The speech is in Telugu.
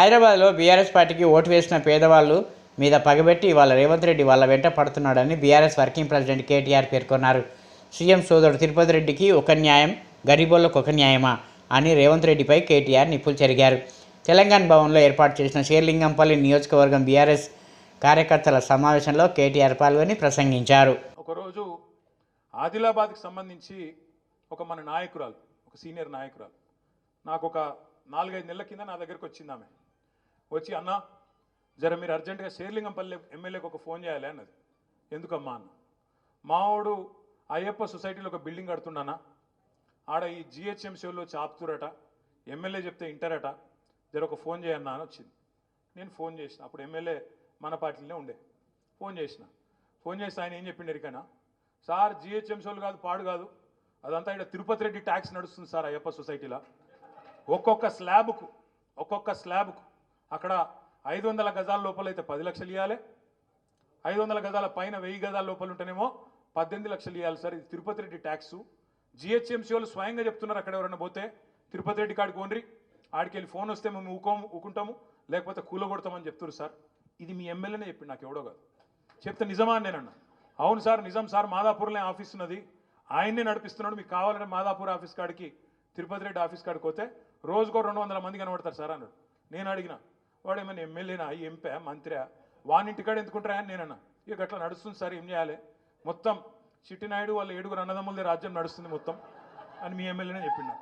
హైదరాబాద్లో బీఆర్ఎస్ పార్టీకి ఓటు వేసిన పేదవాళ్ళు మీద పగబెట్టి ఇవాళ రేవంత్ రెడ్డి వాళ్ళ వెంట పడుతున్నాడని బీఆర్ఎస్ వర్కింగ్ ప్రెసిడెంట్ కేటీఆర్ పేర్కొన్నారు. సీఎం సోదరుడు తిరుపతి రెడ్డికి ఒక న్యాయం, గరీబోళ్లకు ఒక న్యాయమా అని రేవంత్ రెడ్డిపై కేటీఆర్ నిప్పులు చెరిగారు. తెలంగాణ భవన్లో ఏర్పాటు చేసిన షేర్లింగంపల్లి నియోజకవర్గం బీఆర్ఎస్ కార్యకర్తల సమావేశంలో కేటీఆర్ పాల్గొని ప్రసంగించారు. ఒకరోజు ఆదిలాబాద్కి సంబంధించి మన నాయకురాలు, ఒక సీనియర్ నాయకురాలు నాకు ఒక 4-5 నెలల కింద నా దగ్గరికి వచ్చింది. ఆమె వచ్చి, అన్న జర మీరు అర్జెంటుగా షేర్లింగంపల్లి ఎమ్మెల్యేకి ఒక ఫోన్ చేయాలి అన్నది. ఎందుకమ్మా అన్న, మావాడు అయ్యప్ప సొసైటీలో ఒక బిల్డింగ్ కడుతున్నానా, ఆడ ఈ జిహెచ్ఎంసీలో చాపుతురట, ఎమ్మెల్యే చెప్తే ఇంటరట, జర ఒక ఫోన్ చేయన్నా అని వచ్చింది. నేను ఫోన్ చేసిన, అప్పుడు ఎమ్మెల్యే మన పార్టీలోనే ఉండే. ఫోన్ చేస్తే ఆయన ఏం చెప్పిండు ఎరికైనా, సార్ జిహెచ్ఎంసీలు కాదు, పాడు కాదు, అదంతా ఇక్కడ తిరుపతి రెడ్డి ట్యాక్స్ నడుస్తుంది సార్ అయ్యప్ప సొసైటీలో. ఒక్కొక్క స్లాబ్కు అక్కడ 500 గజాల లోపల అయితే 10 లక్షలు ఇవ్వాలి, 500 గజాల పైన 1000 గజాల లోపల ఉంటేనేమో 18 లక్షలు ఇవ్వాలి సార్. ఇది తిరుపతి రెడ్డి ట్యాక్సు. జిహెచ్ఎంసీ వాళ్ళు స్వయంగా చెప్తున్నారు, అక్కడ ఎవరైనా పోతే తిరుపతి రెడ్డి కాడికి ఓన్రి, ఆడికి వెళ్ళి ఫోన్ వస్తే మేము ఊకుంటాము, లేకపోతే కూలగొడతామని చెప్తున్నారు సార్. ఇది మీ ఎమ్మెల్యేనే చెప్పింది, నాకు ఎవడో కాదు. చెప్తే నిజమా అని నేనన్నా. అవును సార్, నిజం సార్, మాదాపూర్లో ఆఫీస్ ఉన్నది, ఆయన్నే నడిపిస్తున్నాడు, మీకు కావాలంటే మాదాపూర్ ఆఫీస్ కాడికి, తిరుపతి రెడ్డి ఆఫీస్ కాడికి పోతే రోజుకో 200 మంది కనబడతారు సార్ అన్నాడు. నేను అడిగిన, వాడు ఏమైనా ఎమ్మెల్యేనా, ఎంపీ, మంత్రి, వానింటికాడ ఎందుకుంటారా అని నేనన్నా. ఇక అట్లా నడుస్తుంది సార్, ఏం చేయాలి, మొత్తం చిట్టినాయుడు వాళ్ళ 7 అన్నదమ్ములదే రాజ్యం నడుస్తుంది మొత్తం అని మీ ఎమ్మెల్యేనే చెప్పిండు.